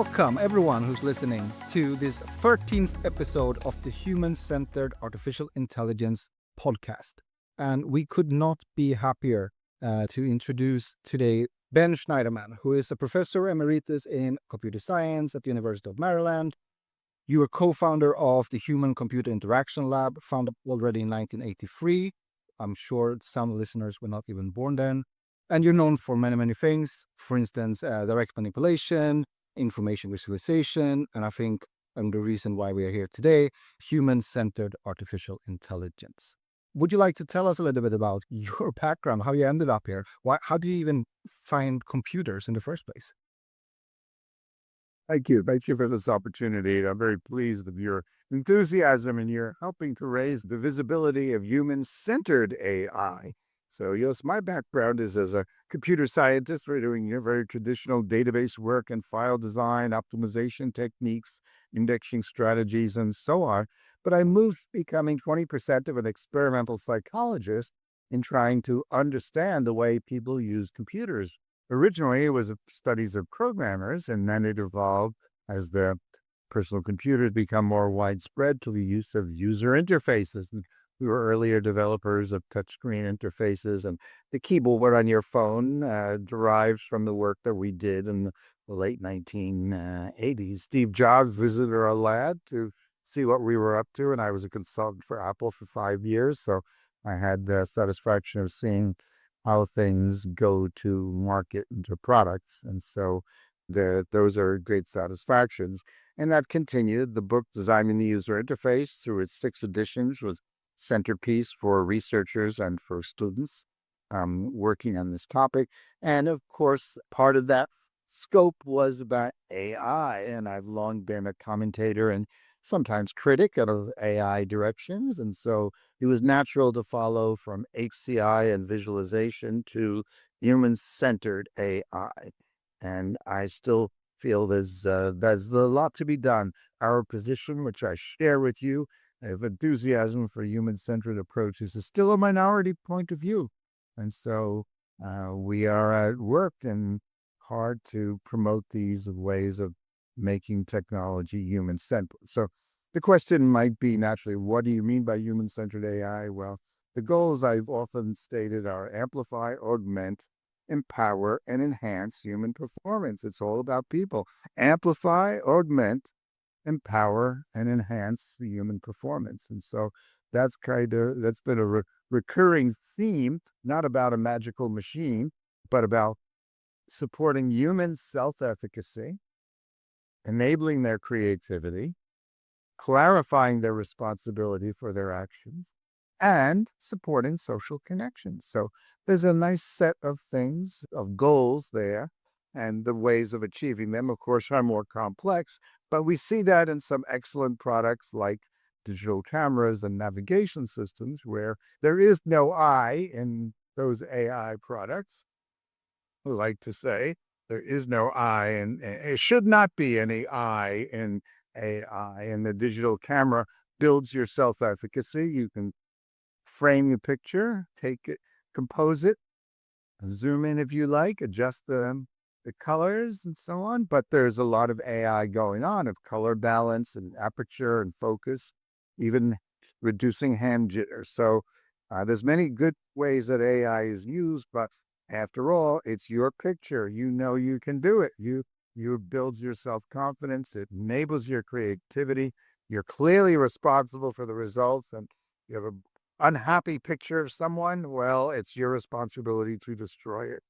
Welcome, everyone who's listening to this 13th episode of the Human-Centered Artificial Intelligence podcast. And we could not be happier to introduce today Ben Shneiderman, who is a professor emeritus in computer science at the University of Maryland. You are co-founder of the Human-Computer Interaction Lab, founded already in 1983. I'm sure some listeners were not even born then. And you're known for many, many things. For instance, direct manipulation, information visualization, and I think the reason why we are here today, human-centered artificial intelligence. Would you like to tell us a little bit about your background, how you ended up here? How did you even find computers in the first place? Thank you. Thank you for this opportunity. I'm very pleased with your enthusiasm and you're helping to raise the visibility of human-centered AI. So yes, my background is as a computer scientist. We're doing very traditional database work and file design, optimization techniques, indexing strategies, and so on. But I moved becoming 20% of an experimental psychologist in trying to understand the way people use computers. Originally, it was studies of programmers, and then it evolved as the personal computers become more widespread to the use of user interfaces. And we were earlier developers of touchscreen interfaces, and the keyboard on your phone derives from the work that we did in the late 1980s. Steve Jobs visited our lab to see what we were up to, and I was a consultant for Apple for 5 years, so I had the satisfaction of seeing how things go to market into products. And so those are great satisfactions. And that continued. The book, Designing the User Interface, through its 6 editions, was centerpiece for researchers and for students working on this topic. And of course, part of that scope was about AI. And I've long been a commentator and sometimes critic of AI directions. And so it was natural to follow from HCAI and visualization to human-centered AI. And I still feel there's a lot to be done. Our position, which I share with you, of enthusiasm for human-centered approaches, is still a minority point of view. And so we are at work and hard to promote these ways of making technology human-centered. So the question might be naturally, what do you mean by human-centered AI? Well, the goals I've often stated are amplify, augment, empower, and enhance human performance. It's all about people. Amplify, augment, empower, and enhance the human performance. And so that's been a recurring theme, not about a magical machine, but about supporting human self-efficacy, enabling their creativity, clarifying their responsibility for their actions, and supporting social connections. So there's a nice set of things, of goals there, and the ways of achieving them, of course, are more complex, but we see that in some excellent products like digital cameras and navigation systems where there is no I in those AI products. I like to say there is no I, and it should not be any I in AI. And the digital camera builds your self-efficacy. You can frame the picture, take it, compose it, zoom in if you like, adjust the colors and so on. But there's a lot of AI going on, of color balance and aperture and focus, even reducing hand jitter. So there's many good ways that AI is used, but after all, it's your picture. You know you can do it. You builds your self-confidence. It enables your creativity. You're clearly responsible for the results. And you have an unhappy picture of someone, well, it's your responsibility to destroy it.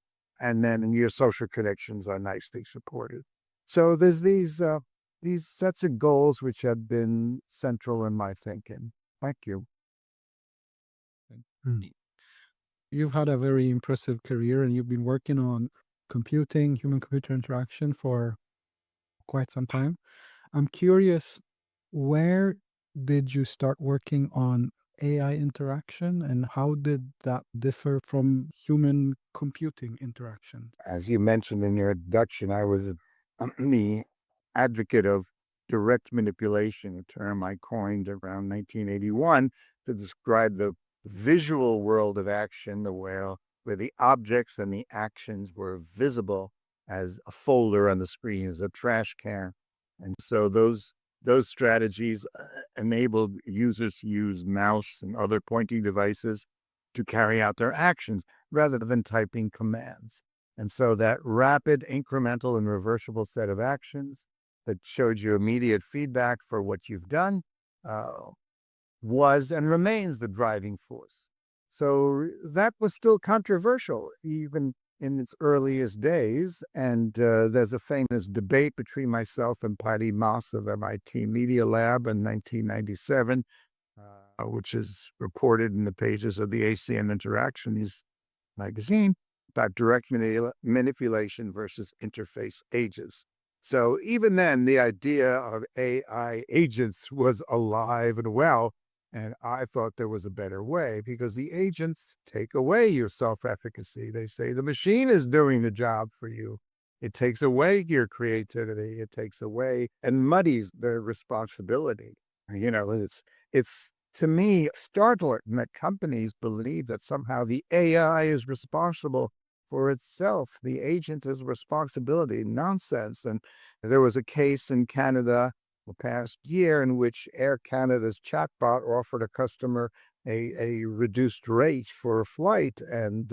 And then your social connections are nicely supported. So there's these sets of goals which have been central in my thinking. Thank you. You've had a very impressive career and you've been working on computing, human-computer interaction for quite some time. I'm curious, where did you start working on AI interaction and how did that differ from human computing interaction? As you mentioned in your introduction, I was the advocate of direct manipulation, a term I coined around 1981 to describe the visual world of action, where the objects and the actions were visible as a folder on the screen, as a trash can. And so those strategies enabled users to use mouse and other pointing devices to carry out their actions rather than typing commands. And so that rapid, incremental, and reversible set of actions that showed you immediate feedback for what you've done was and remains the driving force. So that was still controversial, even in its earliest days. And there's a famous debate between myself and Patty Moss of MIT Media Lab in 1997, which is reported in the pages of the ACM Interactions magazine, about direct manipulation versus interface agents. So even then, the idea of AI agents was alive and well. And I thought there was a better way, because the agents take away your self-efficacy. They say the machine is doing the job for you. It takes away your creativity. It takes away and muddies the responsibility. It's to me startling that companies believe that somehow the AI is responsible for itself. The agent is responsibility. Nonsense. And there was a case in Canada the past year in which Air Canada's chatbot offered a customer a reduced rate for a flight. And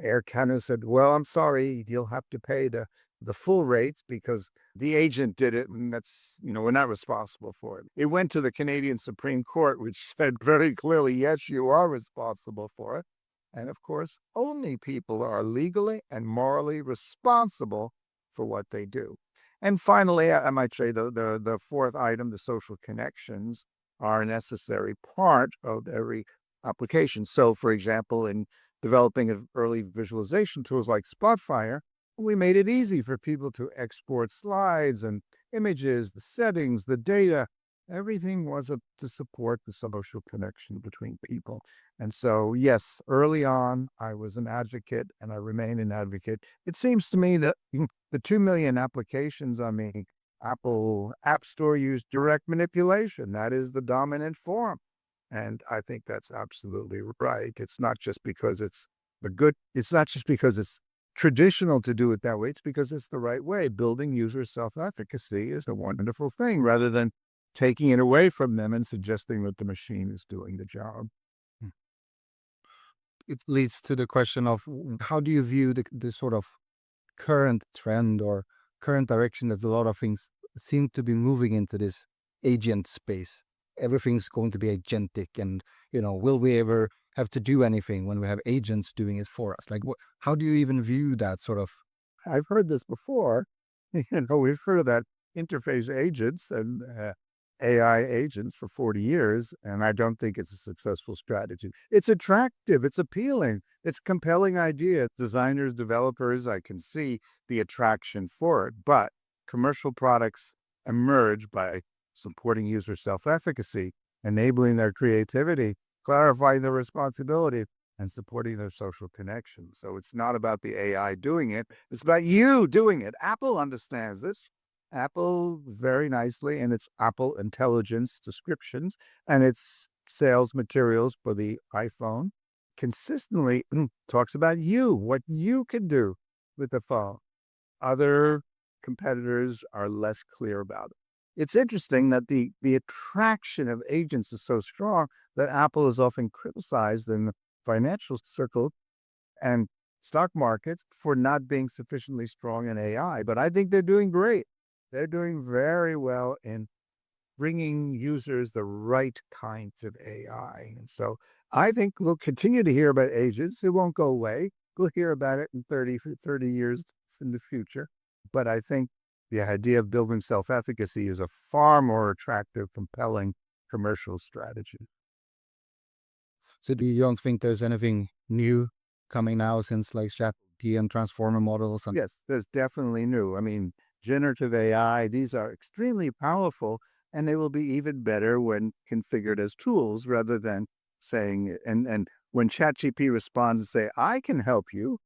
Air Canada said, well, I'm sorry, you'll have to pay the full rate because the agent did it, and that's, we're not responsible for it. It went to the Canadian Supreme Court, which said very clearly, yes, you are responsible for it. And of course, only people are legally and morally responsible for what they do. And finally, I might say the fourth item, the social connections, are a necessary part of every application. So, for example, in developing early visualization tools like Spotfire, we made it easy for people to export slides and images, the settings, the data. Everything was to support the social connection between people. And so, yes, early on, I was an advocate and I remain an advocate. It seems to me that the 2 million applications on the Apple App Store use direct manipulation. That is the dominant form. And I think that's absolutely right. It's not just because it's not just because it's traditional to do it that way. It's because it's the right way. Building user self-efficacy is a wonderful thing, rather than taking it away from them and suggesting that the machine is doing the job. It leads to the question of how do you view the sort of current trend or current direction that a lot of things seem to be moving into this agent space? Everything's going to be agentic, and will we ever have to do anything when we have agents doing it for us? Like, how do you even view that sort of? I've heard this before. We've heard of that interface agents and AI agents for 40 years, and I don't think it's a successful strategy. It's attractive, it's appealing, it's a compelling idea. Designers, developers, I can see the attraction for it, but commercial products emerge by supporting user self-efficacy, enabling their creativity, clarifying their responsibility, and supporting their social connection. So it's not about the AI doing it, it's about you doing it. Apple understands this. Apple very nicely in its Apple Intelligence descriptions and its sales materials for the iPhone consistently talks about you, what you can do with the phone. Other competitors are less clear about it. It's interesting that the attraction of agents is so strong that Apple is often criticized in the financial circle and stock market for not being sufficiently strong in AI. But I think they're doing great. They're doing very well in bringing users the right kinds of AI. And so I think we'll continue to hear about agents. It won't go away. We'll hear about it in 30 years in the future. But I think the idea of building self-efficacy is a far more attractive, compelling commercial strategy. So do you don't think there's anything new coming now since like ChatGPT and transformer models? And Yes, there's definitely new. I mean, generative AI, these are extremely powerful, and they will be even better when configured as tools rather than saying, and when ChatGPT responds and say, I can help you,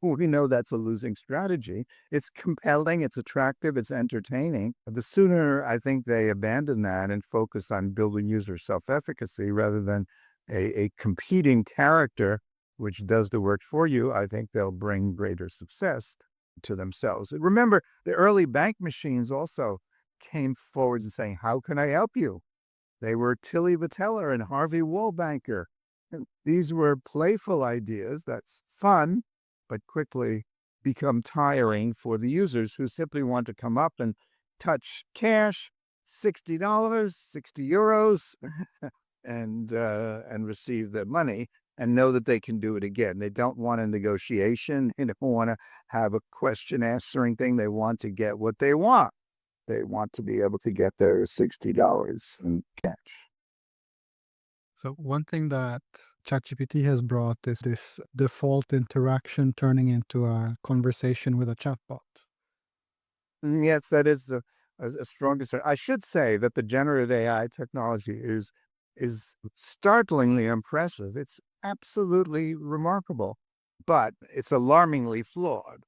we know that's a losing strategy. It's compelling, it's attractive, it's entertaining. The sooner I think they abandon that and focus on building user self-efficacy rather than a competing character which does the work for you, I think they'll bring greater success. to themselves. Remember, the early bank machines also came forward and saying, "How can I help you?" They were Tilly the Teller and Harvey Wallbanker. And these were playful ideas that's fun, but quickly become tiring for the users who simply want to come up and touch cash, $60, 60 euros, and receive their money and know that they can do it again. They don't want a negotiation. They don't want to have a question answering thing. They want to get what they want. They want to be able to get their $60 in cash. So one thing that ChatGPT has brought is this default interaction turning into a conversation with a chatbot. Yes, that is a strong concern. I should say that the generative AI technology is startlingly impressive. It's absolutely remarkable, but it's alarmingly flawed.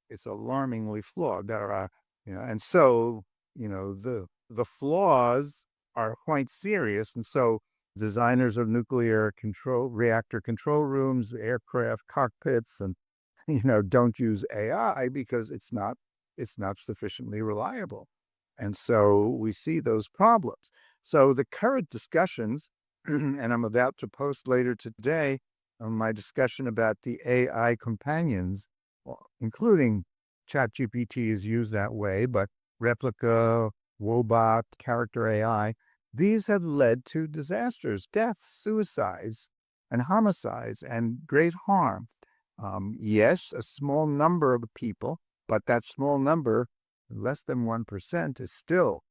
It's alarmingly flawed. There are, and so the flaws are quite serious, and so designers of nuclear control reactor control rooms, aircraft cockpits, and don't use AI because it's not sufficiently reliable. And so we see those problems. So the current discussions, and I'm about to post later today on my discussion about the AI companions, including ChatGPT is used that way, but Replica, Wobot, Character AI, these have led to disasters, deaths, suicides, and homicides, and great harm. Yes, a small number of people, but that small number, less than 1%, is still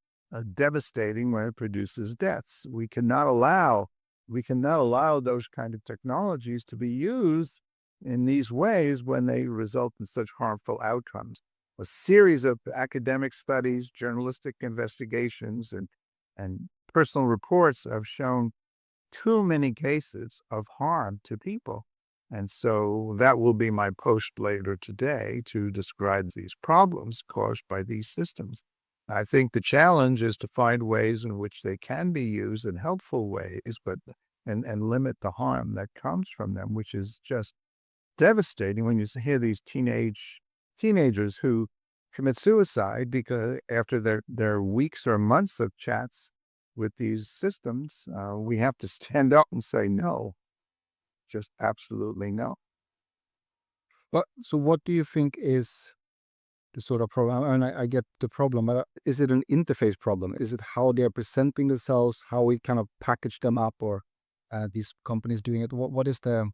devastating when it produces deaths. We cannot allow those kind of technologies to be used in these ways when they result in such harmful outcomes. A series of academic studies, journalistic investigations, and personal reports have shown too many cases of harm to people. And so that will be my post later today to describe these problems caused by these systems. I think the challenge is to find ways in which they can be used in helpful ways, but and limit the harm that comes from them, which is just devastating when you hear these teenagers who commit suicide because after their weeks or months of chats with these systems, we have to stand up and say no, just absolutely no. But so what do you think is the sort of problem? And I get the problem, but is it an interface problem? Is it how they're presenting themselves, how we kind of package them up, or these companies doing it? What is the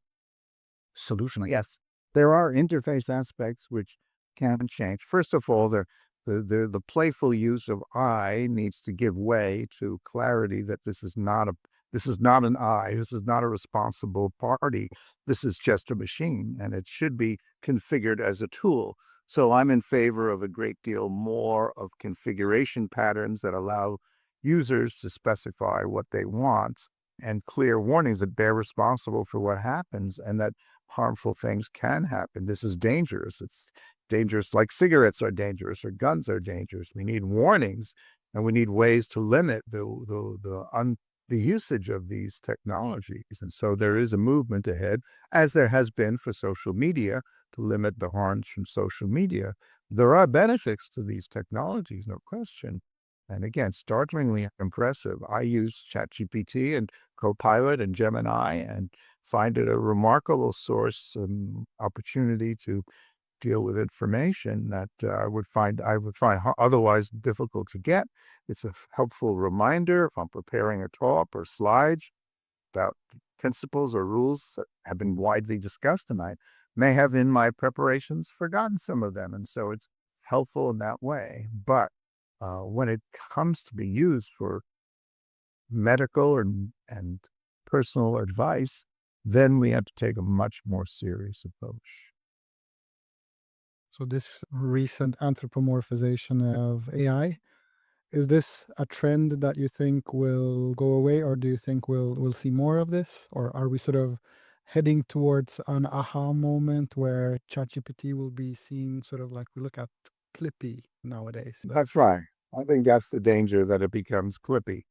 solution, I guess? Yes, there are interface aspects which can change. First of all, the playful use of I needs to give way to clarity that this is not an I. This is not a responsible party. This is just a machine, and it should be configured as a tool. So I'm in favor of a great deal more of configuration patterns that allow users to specify what they want and clear warnings that they're responsible for what happens and that harmful things can happen. This is dangerous. It's dangerous like cigarettes are dangerous or guns are dangerous. We need warnings, and we need ways to limit the usage of these technologies. And so there is a movement ahead, as there has been for social media, to limit the harms from social media. There are benefits to these technologies, no question. And again, startlingly impressive. I use ChatGPT and Copilot and Gemini and find it a remarkable source and opportunity to deal with information that I would find otherwise difficult to get. It's a helpful reminder if I'm preparing a talk or slides about principles or rules that have been widely discussed, and I may have in my preparations forgotten some of them, and so it's helpful in that way. But when it comes to be used for medical and personal advice, then we have to take a much more serious approach. So this recent anthropomorphization of AI, is this a trend that you think will go away, or do you think we'll see more of this? Or are we sort of heading towards an aha moment where ChatGPT will be seen sort of like we look at Clippy nowadays? That's right. I think that's the danger, that it becomes clippy.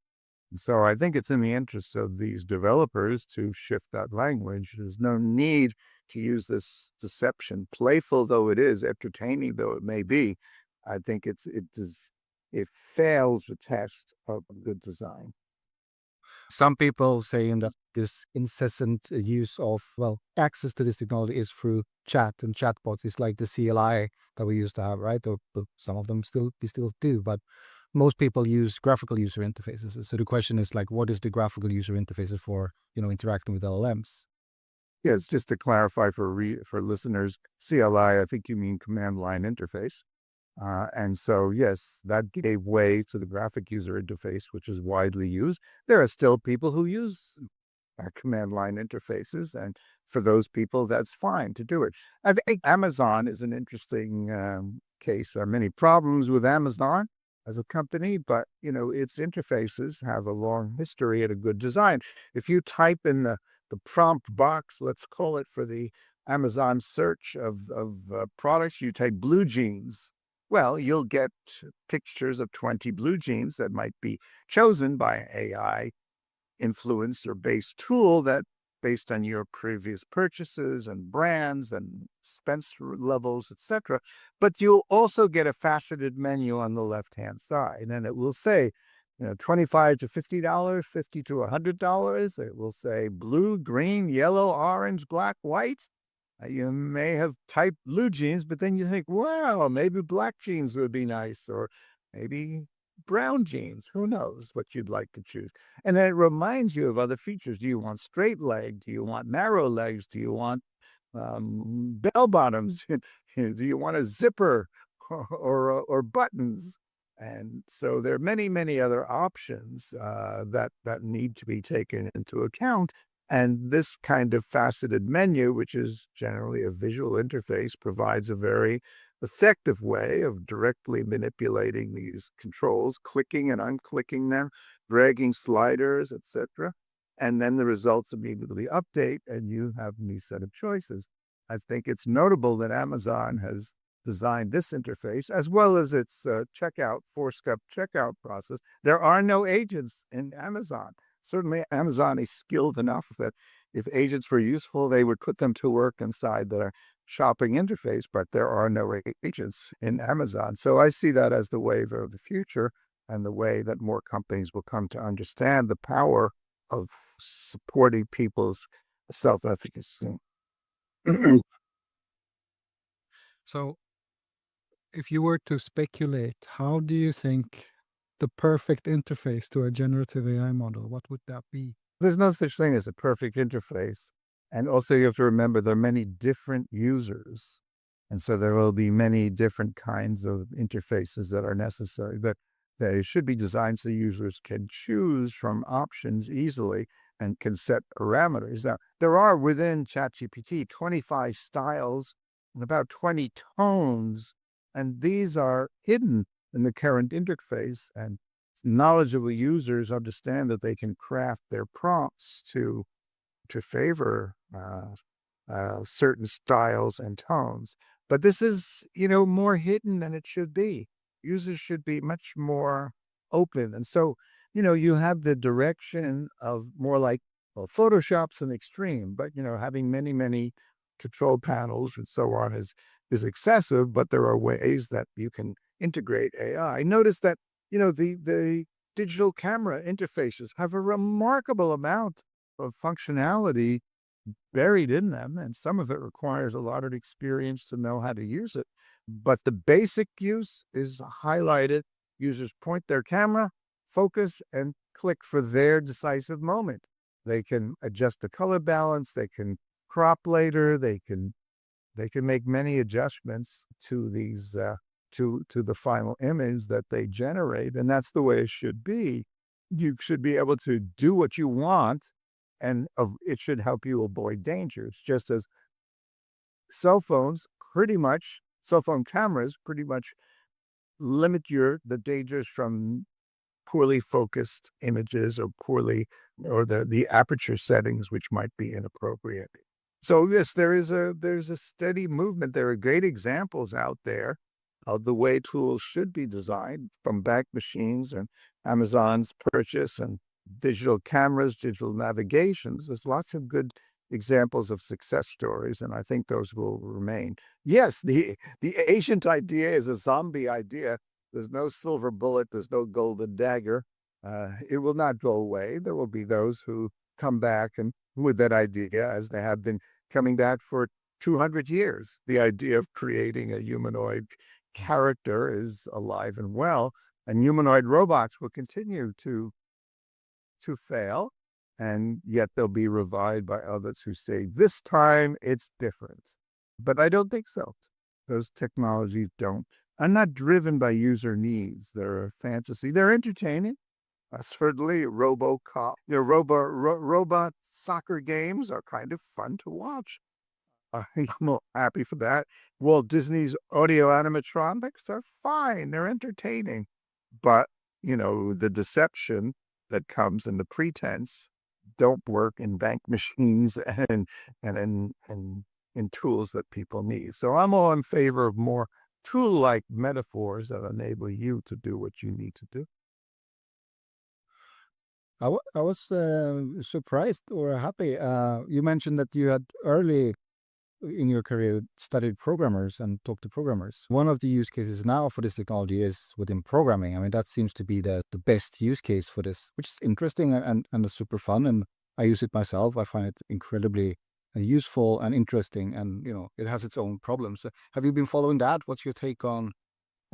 So I think it's in the interest of these developers to shift that language. There's no need to use this deception, playful though it is, entertaining though it may be. I think it fails the test of good design. Some people saying that this incessant use of, well, access to this technology is through chat and chatbots. It's like the CLI that we used to have, right? Or some of them we still do, but most people use graphical user interfaces. So the question is like, what is the graphical user interfaces for, interacting with LLMs? Yes, just to clarify for listeners, CLI, I think you mean command line interface. And so, yes, that gave way to the graphic user interface, which is widely used. There are still people who use command line interfaces, and for those people, that's fine to do it. I think Amazon is an interesting case. There are many problems with Amazon as a company, but its interfaces have a long history and a good design. If you type in the prompt box, let's call it, for the Amazon search of products, you type blue jeans. Well, you'll get pictures of 20 blue jeans that might be chosen by an AI influenced or based tool that based on your previous purchases and brands and expense levels, etc. But you'll also get a faceted menu on the left-hand side, and it will say, $25 to $50, $50 to $100. It will say blue, green, yellow, orange, black, white. You may have typed blue jeans, but then you think, wow, maybe black jeans would be nice, or maybe brown jeans. Who knows what you'd like to choose? And then it reminds you of other features. Do you want straight leg? Do you want narrow legs? Do you want bell bottoms? Do you want a zipper or buttons? And so there are many, many other options that need to be taken into account. And this kind of faceted menu, which is generally a visual interface, provides a very effective way of directly manipulating these controls, clicking and unclicking them, dragging sliders, etc. And then the results immediately update, and you have a new set of choices. I think it's notable that Amazon has designed this interface, as well as its checkout, four-step checkout process. There are no agents in Amazon. Certainly, Amazon is skilled enough that if agents were useful, they would put them to work inside their shopping interface, but there are no agents in Amazon. So I see that as the wave of the future and the way that more companies will come to understand the power of supporting people's self-efficacy. So, if you were to speculate, how do you think the perfect interface to a generative AI model, what would that be? There's no such thing as a perfect interface. And also you have to remember there are many different users. And so there will be many different kinds of interfaces that are necessary, but they should be designed so users can choose from options easily and can set parameters. Now, there are within ChatGPT 25 styles and about 20 tones, and these are hidden in the current interface, and knowledgeable users understand that they can craft their prompts to favor certain styles and tones. But this is, more hidden than it should be. Users should be much more open. And so, you have the direction of more like, well, Photoshop's an extreme, but, having many, many control panels and so on is excessive, but there are ways that you can integrate AI. Notice that, the digital camera interfaces have a remarkable amount of functionality buried in them, and some of it requires a lot of experience to know how to use it. But the basic use is highlighted. Users point their camera, focus, and click for their decisive moment. They can adjust the color balance, they can crop later, they can make many adjustments to these to the final image that they generate, and that's the way it should be. You should be able to do what you want, and it should help you avoid dangers, just as cell phone cameras pretty much limit the dangers from poorly focused images or the aperture settings, which might be inappropriate. So yes, there's a steady movement. There are great examples out there of the way tools should be designed, from back machines and Amazon's purchase and digital cameras, digital navigations. There's lots of good examples of success stories, and I think those will remain. Yes, the ancient idea is a zombie idea. There's no silver bullet, there's no golden dagger. It will not go away. There will be those who come back and with that idea, as they have been coming back for 200 years. The idea of creating a humanoid character is alive and well, and humanoid robots will continue to fail, and yet they'll be revived by others who say, this time it's different. But I don't think so. Those technologies are not driven by user needs. They're a fantasy. They're entertaining. Certainly, robot soccer games are kind of fun to watch. I'm happy for that. Walt Disney's audio animatronics are fine. They're entertaining. But, the deception that comes in the pretense don't work in bank machines and in tools that people need. So I'm all in favor of more tool-like metaphors that enable you to do what you need to do. I was surprised or happy. You mentioned that you had early in your career studied programmers and talked to programmers. One of the use cases now for this technology is within programming. I mean, that seems to be the best use case for this, which is interesting and super fun. And I use it myself. I find it incredibly useful and interesting. And, it has its own problems. Have you been following that? What's your take on?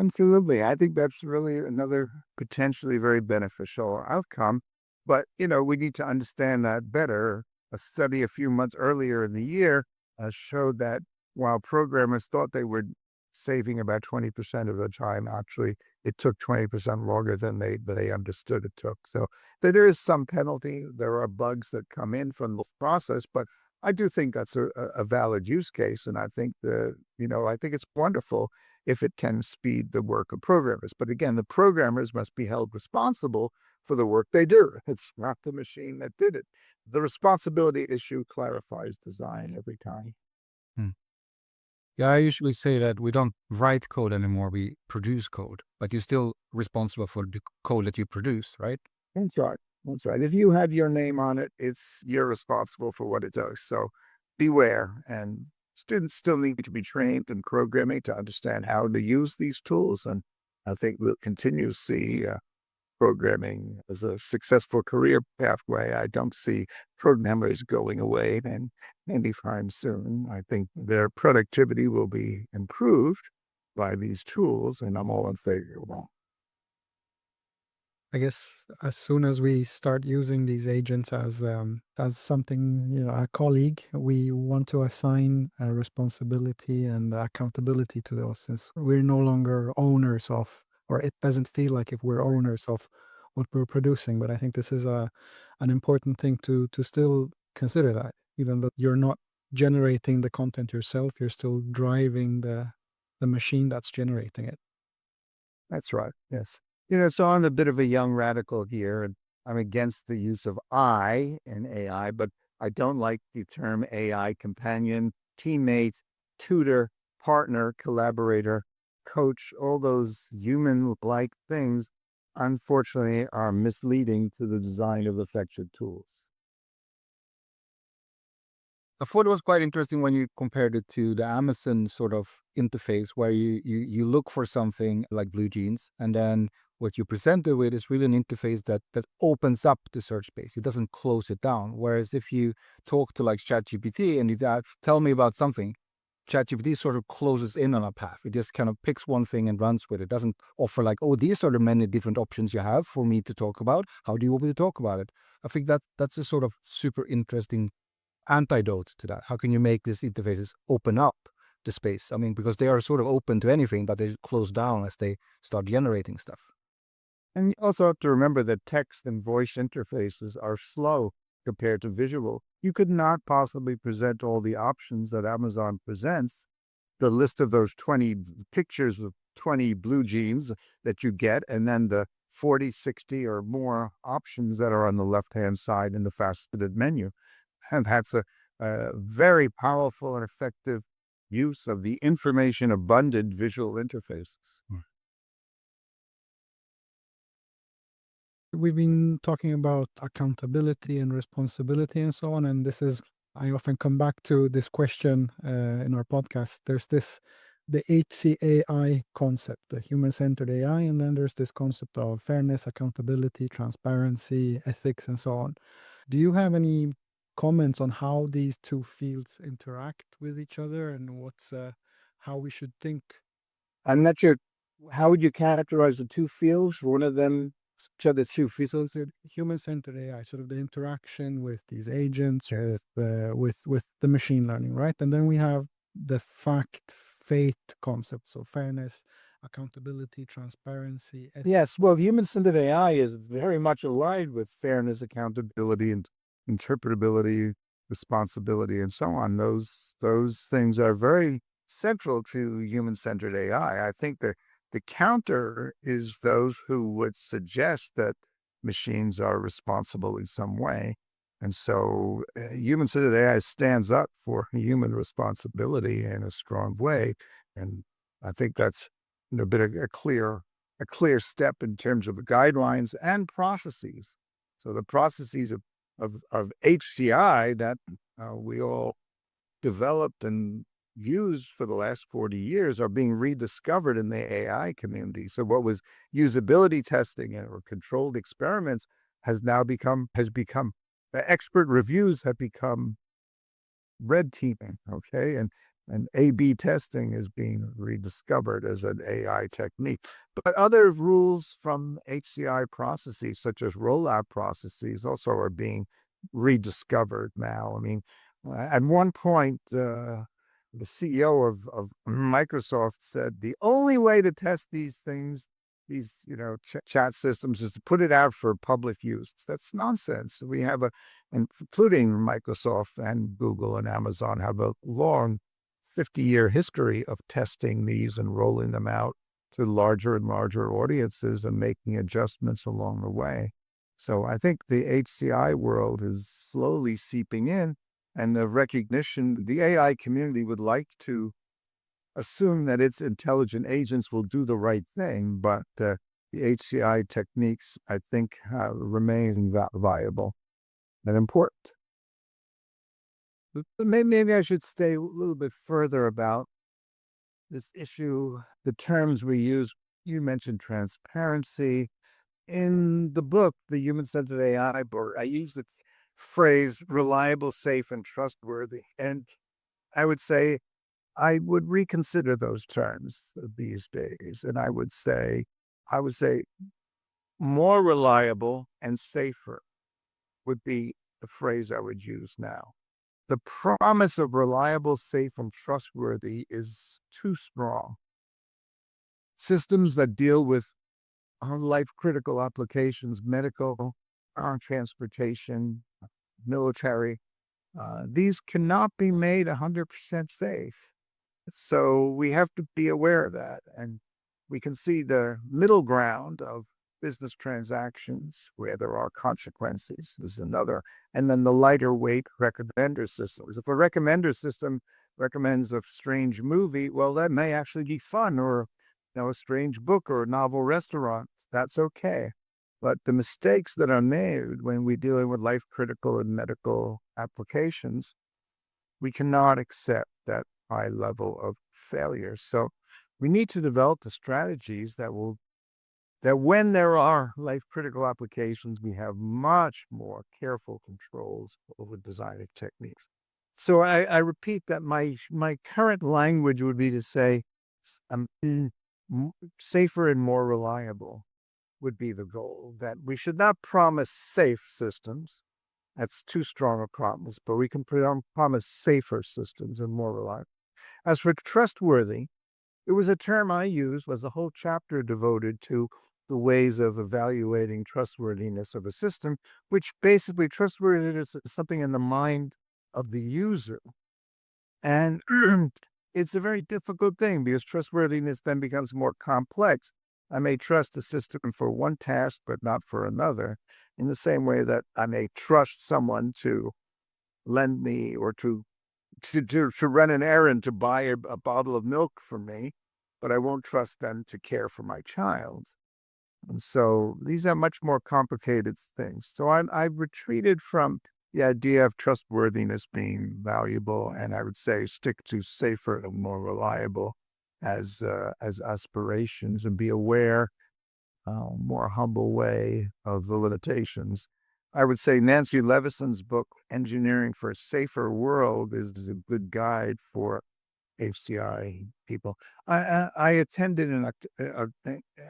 Absolutely. I think that's really another potentially very beneficial outcome. But, we need to understand that better. A study a few months earlier in the year showed that while programmers thought they were saving about 20% of the time, actually, it took 20% longer than they understood it took. So there is some penalty. There are bugs that come in from the process, but I do think that's a valid use case. And I think I think it's wonderful if it can speed the work of programmers. But again, the programmers must be held responsible for the work they do. It's not the machine that did it. The responsibility issue clarifies design every time. Hmm. Yeah, I usually say that we don't write code anymore, we produce code, but you're still responsible for the code that you produce, right? That's right. That's right. If you have your name on it, you're responsible for what it does. So beware. And students still need to be trained in programming to understand how to use these tools. And I think we'll continue to see programming as a successful career pathway. I don't see programmers going away anytime soon. I think their productivity will be improved by these tools, and I'm all in favor of that. I guess as soon as we start using these agents as something, a colleague, we want to assign a responsibility and accountability to those, since we're no longer owners of, or it doesn't feel like if we're owners of what we're producing. But I think this is an important thing to still consider, that even though you're not generating the content yourself, you're still driving the machine that's generating it. That's right. Yes. So I'm a bit of a young radical here, and I'm against the use of I in AI, but I don't like the term AI companion, teammate, tutor, partner, collaborator, coach. All those human-like things, unfortunately, are misleading to the design of effective tools. I thought it was quite interesting when you compared it to the Amazon sort of interface where you look for something like blue jeans, and then what you present it with is really an interface that opens up the search space. It doesn't close it down. Whereas if you talk to like ChatGPT and you tell me about something, ChatGPT sort of closes in on a path. It just kind of picks one thing and runs with it. It doesn't offer like, oh, these are the many different options you have for me to talk about. How do you want me to talk about it? I think that's a sort of super interesting antidote to that. How can you make these interfaces open up the space? I mean, because they are sort of open to anything, but they close down as they start generating stuff. And you also have to remember that text and voice interfaces are slow compared to visual. You could not possibly present all the options that Amazon presents. The list of those 20 pictures of 20 blue jeans that you get, and then the 40, 60 or more options that are on the left-hand side in the faceted menu. And that's a very powerful and effective use of the information-abundant visual interfaces. We've been talking about accountability and responsibility and so on, and this is I often come back to this question in our podcast. There's the HCAI concept, the human-centered AI, and then there's this concept of fairness, accountability, transparency, ethics, and so on. Do you have any comments on how these two fields interact with each other and how we should think? I'm not sure. How would you characterize the two fields? One of them, the two fields. So the human-centered AI, sort of the interaction with these agents, with the machine learning, right? And then we have the fate concept, so fairness, accountability, transparency. Yes, well, human-centered AI is very much aligned with fairness, accountability, and interpretability, responsibility, and so on. Those things are very central to human-centered AI. I think the counter is those who would suggest that machines are responsible in some way. And so human-centered AI stands up for human responsibility in a strong way. And I think that's a clear step in terms of the guidelines and processes. So the processes of HCI that we all developed and used for the last 40 years are being rediscovered in the AI community. So what was usability testing or controlled experiments has become the expert reviews have become red teaming, okay? And A/B testing is being rediscovered as an AI technique. But other rules from HCI processes, such as rollout processes, also are being rediscovered now. I mean, at one point, the CEO of Microsoft said the only way to test these things, these chat systems, is to put it out for public use. That's nonsense. We have including Microsoft and Google and Amazon, have a long 50-year history of testing these and rolling them out to larger and larger audiences and making adjustments along the way. So I think the HCI world is slowly seeping in, and the recognition, the AI community would like to assume that its intelligent agents will do the right thing, but the HCI techniques, I think, remain viable and important. Maybe I should stay a little bit further about this issue, the terms we use. You mentioned transparency. In the book, The Human-Centered AI book, I use the phrase reliable, safe, and trustworthy. And I would say I would reconsider those terms these days. And I would say more reliable and safer would be the phrase I would use now. The promise of reliable, safe, and trustworthy is too strong. Systems that deal with life-critical applications, medical, transportation, military, these cannot be made 100% safe. So we have to be aware of that. And we can see the middle ground of business transactions where there are consequences is another. And then the lighter weight recommender systems. If a recommender system recommends a strange movie, well, that may actually be fun, or a strange book or a novel restaurant. That's okay. But the mistakes that are made when we're dealing with life critical and medical applications, we cannot accept that high level of failure. So we need to develop the strategies that when there are life critical applications, we have much more careful controls over design techniques. So I repeat that my current language would be to say safer and more reliable would be the goal. That we should not promise safe systems. That's too strong a promise, but we can promise safer systems and more reliable. As for trustworthy, it was a term I used, was a whole chapter devoted to the ways of evaluating trustworthiness of a system, which basically trustworthiness is something in the mind of the user. And it's a very difficult thing because trustworthiness then becomes more complex. I may trust the system for one task, but not for another, in the same way that I may trust someone to lend me or to run an errand to buy a bottle of milk for me, but I won't trust them to care for my child. And so these are much more complicated things. So I've retreated from the idea of trustworthiness being valuable, and I would say stick to safer and more reliable as aspirations, and be aware, more humble way of the limitations. I would say Nancy Levison's book, Engineering for a Safer World, is a good guide for HCI people. I attended a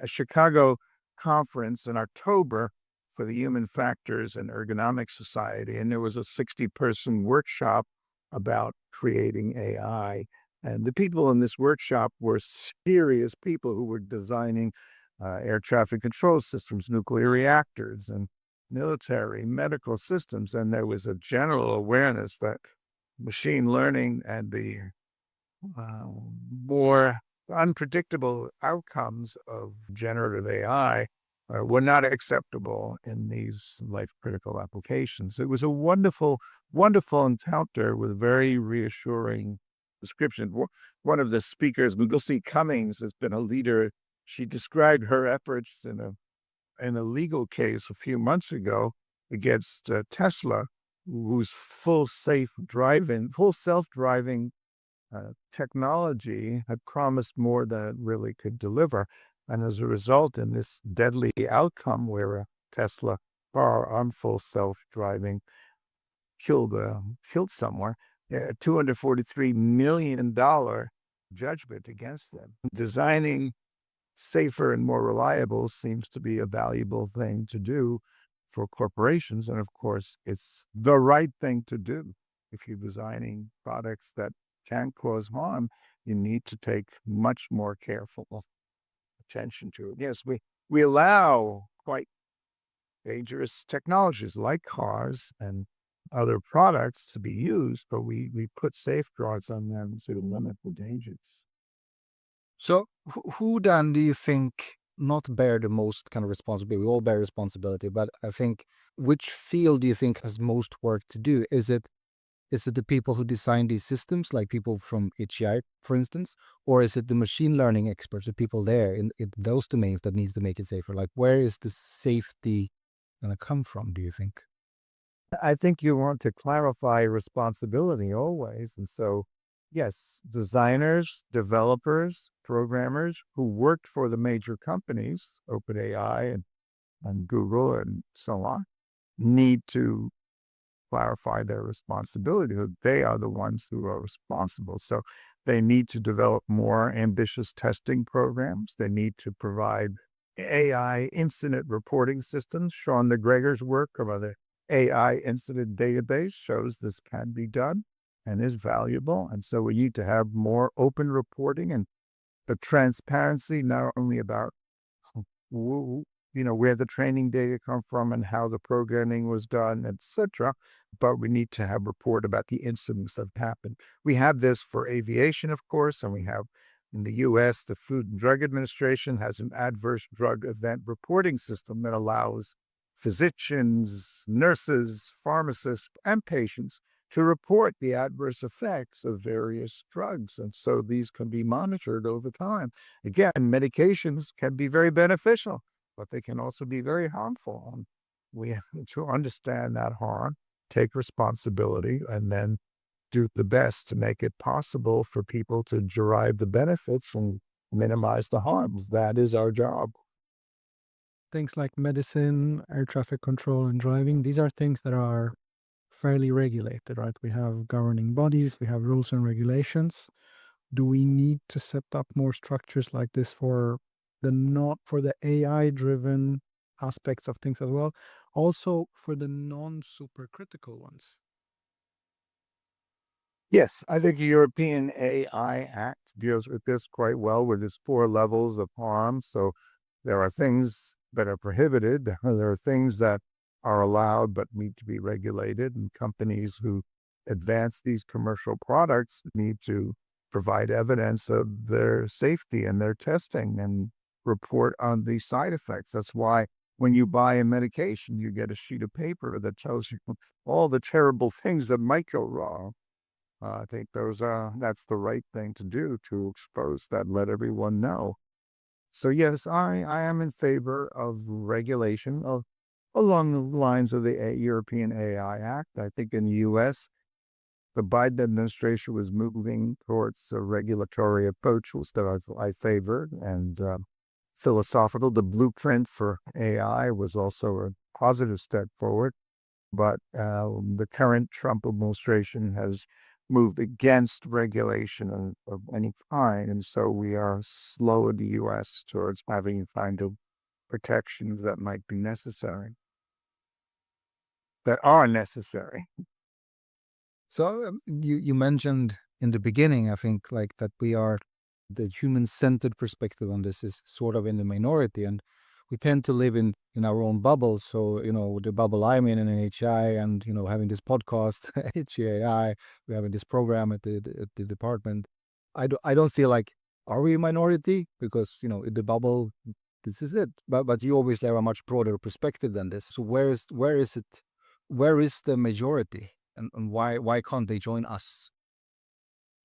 Chicago conference in October for the Human Factors and Ergonomics Society, and there was a 60-person workshop about creating AI. And the people in this workshop were serious people who were designing air traffic control systems, nuclear reactors, and military, medical systems. And there was a general awareness that machine learning and the uh, more unpredictable outcomes of generative AI were not acceptable in these life critical applications. It was a wonderful, wonderful encounter with very reassuring description. One of the speakers, Lucy Cummings, has been a leader. She described her efforts in a legal case a few months ago against Tesla, whose full self-driving technology had promised more than it really could deliver. And as a result, in this deadly outcome where a Tesla car on full self-driving killed someone, a $243 million judgment against them. Designing safer and more reliable seems to be a valuable thing to do for corporations. And of course, it's the right thing to do. If you're designing products that can cause harm, you need to take much more careful attention to it. Yes, we allow quite dangerous technologies like cars and other products to be used, but we put safeguards on them to limit the dangers. So, who then do you think not bear the most kind of responsibility? We all bear responsibility, but I think which field do you think has most work to do? Is it the people who design these systems, like people from HCI, for instance, or is it the machine learning experts, the people there in those domains that needs to make it safer? Like, where is the safety going to come from, do you think? I think you want to clarify responsibility always. And so, yes, designers, developers, programmers who worked for the major companies, OpenAI and Google and so on, need to clarify their responsibility, that they are the ones who are responsible. So they need to develop more ambitious testing programs. They need to provide AI incident reporting systems. Sean McGregor's work about the AI incident database shows this can be done and is valuable. And so we need to have more open reporting and the transparency, not only about where the training data come from and how the programming was done, etc. But we need to have report about the incidents that happened. We have this for aviation, of course, and we have in the U.S., the Food and Drug Administration has an adverse drug event reporting system that allows physicians, nurses, pharmacists, and patients to report the adverse effects of various drugs. And so these can be monitored over time. Again, medications can be very beneficial, but they can also be very harmful. And we have to understand that harm, take responsibility, and then do the best to make it possible for people to derive the benefits and minimize the harms. That is our job. Things like medicine, air traffic control, and driving, these are things that are fairly regulated, right? We have governing bodies, we have rules and regulations. Do we need to set up more structures like this for the AI driven aspects of things as well? Also for the non supercritical ones. Yes, I think the European AI Act deals with this quite well with its 4 levels of harm. So there are things that are prohibited. There are things that are allowed but need to be regulated. And companies who advance these commercial products need to provide evidence of their safety and their testing and report on the side effects. That's why when you buy a medication, you get a sheet of paper that tells you all the terrible things that might go wrong. I think that's the right thing to do, to expose that, let everyone know. So yes, I am in favor of regulation. along the lines of the European AI Act. I think in the U.S., the Biden administration was moving towards a regulatory approach, that I favor, and philosophical. The blueprint for AI was also a positive step forward, but the current Trump administration has moved against regulation of any kind, and so we are slow in the U.S. towards having the kind of protections that might be necessary, that are necessary. So you mentioned in the beginning, I think, like that we are the human-centered perspective on this is sort of in the minority, and we tend to live in our own bubble. So the bubble I'm in HCAI, and having this podcast, HCAI, we're having this program at the department. I don't feel like, are we a minority? Because in the bubble, this is it. But you obviously have a much broader perspective than this. So where is it? Where is the majority? And why can't they join us?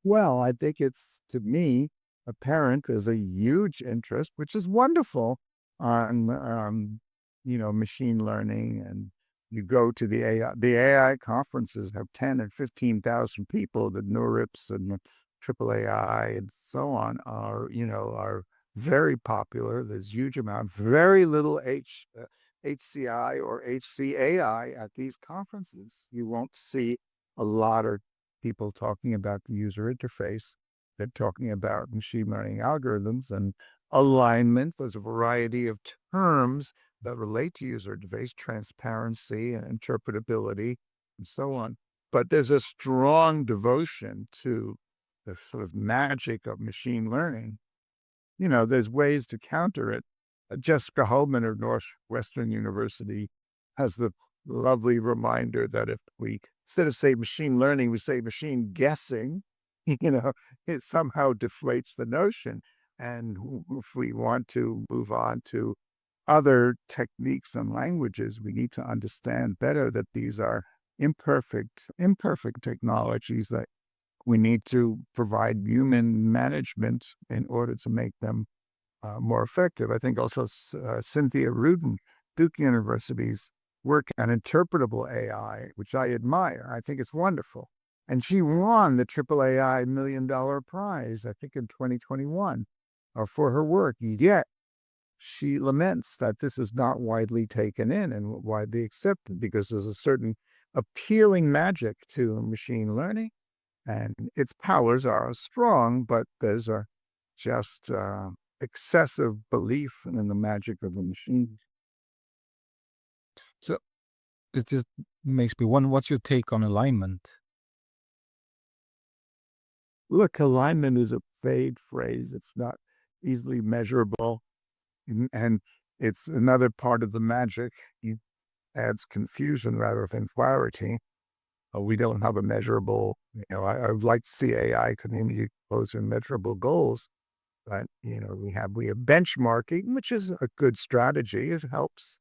Well, I think it's, to me, apparent there's a huge interest, which is wonderful, on machine learning. And you go to the AI conferences have 10 and 15,000 people. The NeurIPS and the AAAI and so on are very popular. There's huge amount, very little HCI or HCAI at these conferences. You won't see a lot of people talking about the user interface. They're talking about machine learning algorithms and alignment. There's a variety of terms that relate to user interface, transparency and interpretability, and so on. But there's a strong devotion to the sort of magic of machine learning. There's ways to counter it. Jessica Hullman of Northwestern University has the lovely reminder that if we, instead of say machine learning, we say machine guessing, it somehow deflates the notion. And if we want to move on to other techniques and languages, we need to understand better that these are imperfect technologies that we need to provide human management in order to make them more effective. I think also Cynthia Rudin, Duke University's work on interpretable AI, which I admire. I think it's wonderful. And she won the AAAI $1 million prize, I think in 2021, for her work. Yet she laments that this is not widely taken in and widely accepted, because there's a certain appealing magic to machine learning, and its powers are strong, but there's a just excessive belief in the magic of the machine. So it just makes me wonder, what's your take on alignment? Look, alignment is a vague phrase. It's not easily measurable, and it's another part of the magic. It adds confusion rather than clarity. We don't have a measurable, I would like to see AI communicate close and measurable goals, but we have benchmarking, which is a good strategy. It helps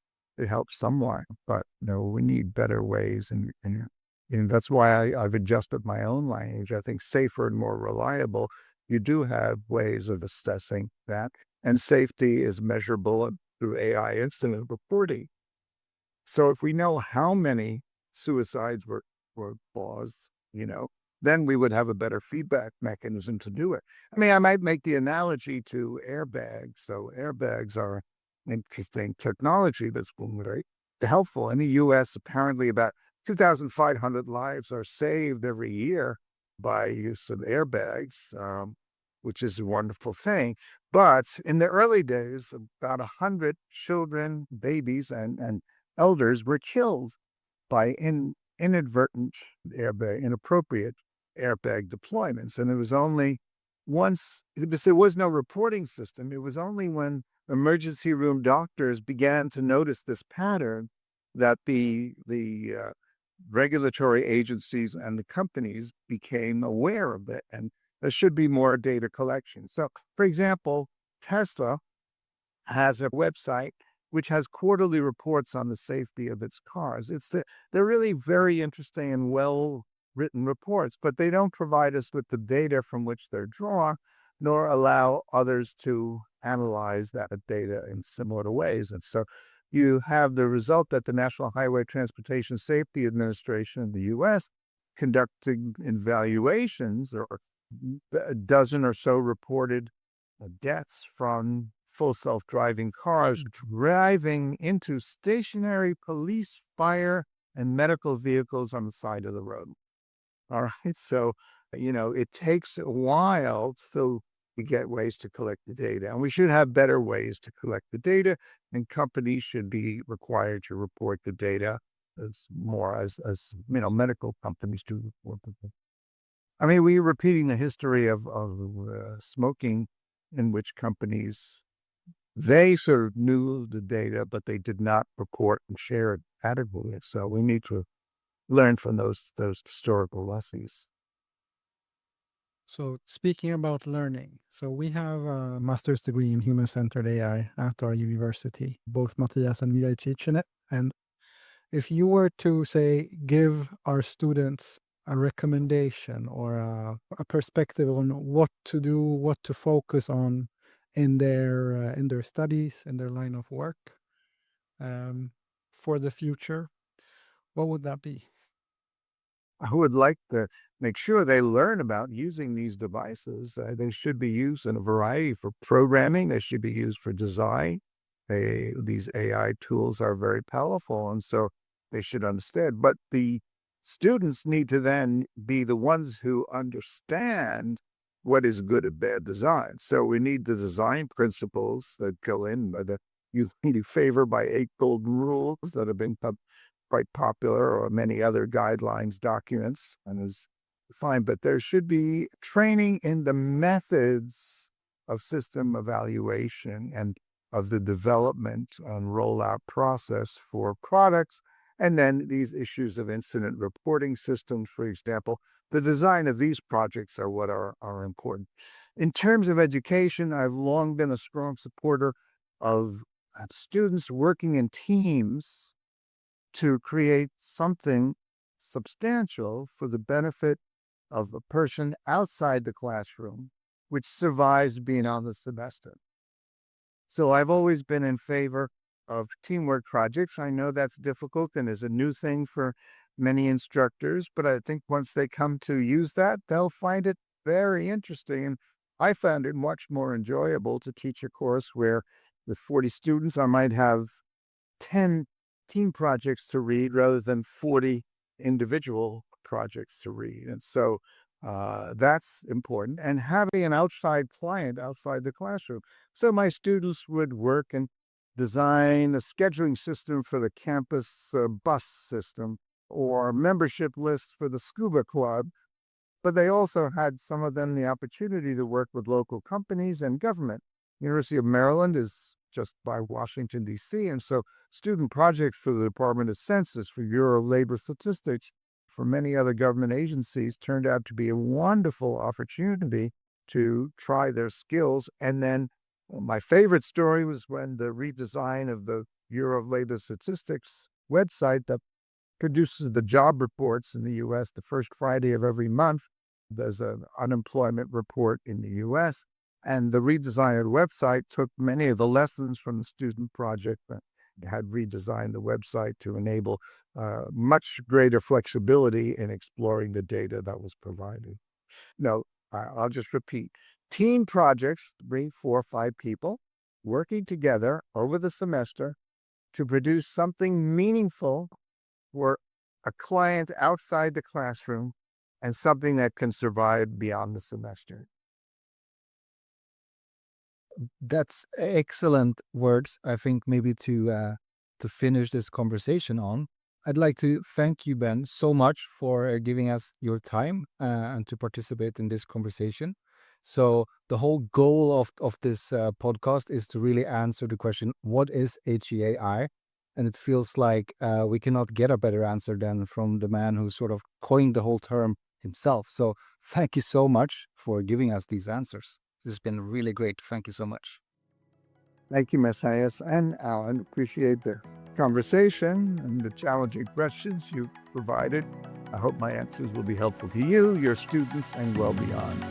somewhat, but we need better ways, and that's why I've adjusted my own language. I think safer and more reliable. You do have ways of assessing that, and safety is measurable through AI incident reporting. So if we know how many suicides were caused, then we would have a better feedback mechanism to do it. I mean, I might make the analogy to airbags. So airbags are interesting technology that's been very helpful. In the U.S., apparently about 2,500 lives are saved every year by use of airbags, which is a wonderful thing. But in the early days, about 100 children, babies, and elders were killed by inadvertent inappropriate airbag deployments. And it was only because there was no reporting system. It was only when emergency room doctors began to notice this pattern that the regulatory agencies and the companies became aware of it, and there should be more data collection. So, for example, Tesla has a website which has quarterly reports on the safety of its cars. They're really very interesting and well-written reports, but they don't provide us with the data from which they're drawn, nor allow others to analyze that data in similar ways. And so you have the result that the National Highway Transportation Safety Administration in the U.S. conducting evaluations, or a dozen or so reported deaths from full self-driving cars driving into stationary police, fire, and medical vehicles on the side of the road. All right. So, it takes a while to get ways to collect the data, and we should have better ways to collect the data, and companies should be required to report the data as medical companies do report the data. I mean, we're repeating the history of smoking, in which companies, they sort of knew the data, but they did not report and share it adequately. So we need to learn from those historical lessons. So speaking about learning, so we have a master's degree in human-centered AI at our university. Both Matthias and me teach in it. And if you were to say, give our students a recommendation or a perspective on what to do, what to focus on in their studies, in their line of work, for the future, what would that be? I would like to make sure they learn about using these devices. They should be used in a variety for programming. They should be used for design. These AI tools are very powerful, and so they should understand. But the students need to then be the ones who understand what is good and bad design. So we need the design principles that go in by the you favor by 8 golden rules that have been quite popular, or many other guidelines documents, and is fine. But there should be training in the methods of system evaluation and of the development and rollout process for products. And then these issues of incident reporting systems, for example, the design of these projects are what are important. In terms of education, I've long been a strong supporter of students working in teams to create something substantial for the benefit of a person outside the classroom, which survives beyond the semester. So I've always been in favor of teamwork projects. I know that's difficult and is a new thing for many instructors, but I think once they come to use that, they'll find it very interesting. And I found it much more enjoyable to teach a course where with 40 students, I might have 10 team projects to read rather than 40 individual projects to read. And so that's important. And having an outside client outside the classroom. So my students would work and design a scheduling system for the campus bus system, or membership list for the scuba club. But they also had, some of them, the opportunity to work with local companies and government. University of Maryland is just by Washington, D.C. And so student projects for the Department of Census, for Bureau of Labor Statistics, for many other government agencies turned out to be a wonderful opportunity to try their skills. And then my favorite story was when the redesign of the Bureau of Labor Statistics website that produces the job reports in the U.S. the first Friday of every month. There's an unemployment report in the U.S., and the redesign of the website took many of the lessons from the student project that had redesigned the website to enable much greater flexibility in exploring the data that was provided. No, I'll just repeat. Team projects, 3, 4, 5 people working together over the semester to produce something meaningful for a client outside the classroom, and something that can survive beyond the semester. That's excellent words. I think maybe to finish this conversation on, I'd like to thank you, Ben, so much for giving us your time and to participate in this conversation. So the whole goal of this podcast is to really answer the question, what is HCAI? And it feels like we cannot get a better answer than from the man who sort of coined the whole term himself. So thank you so much for giving us these answers. This has been really great. Thank you so much. Thank you, Matthias and Alan. Appreciate the conversation and the challenging questions you've provided. I hope my answers will be helpful to you, your students, and well beyond.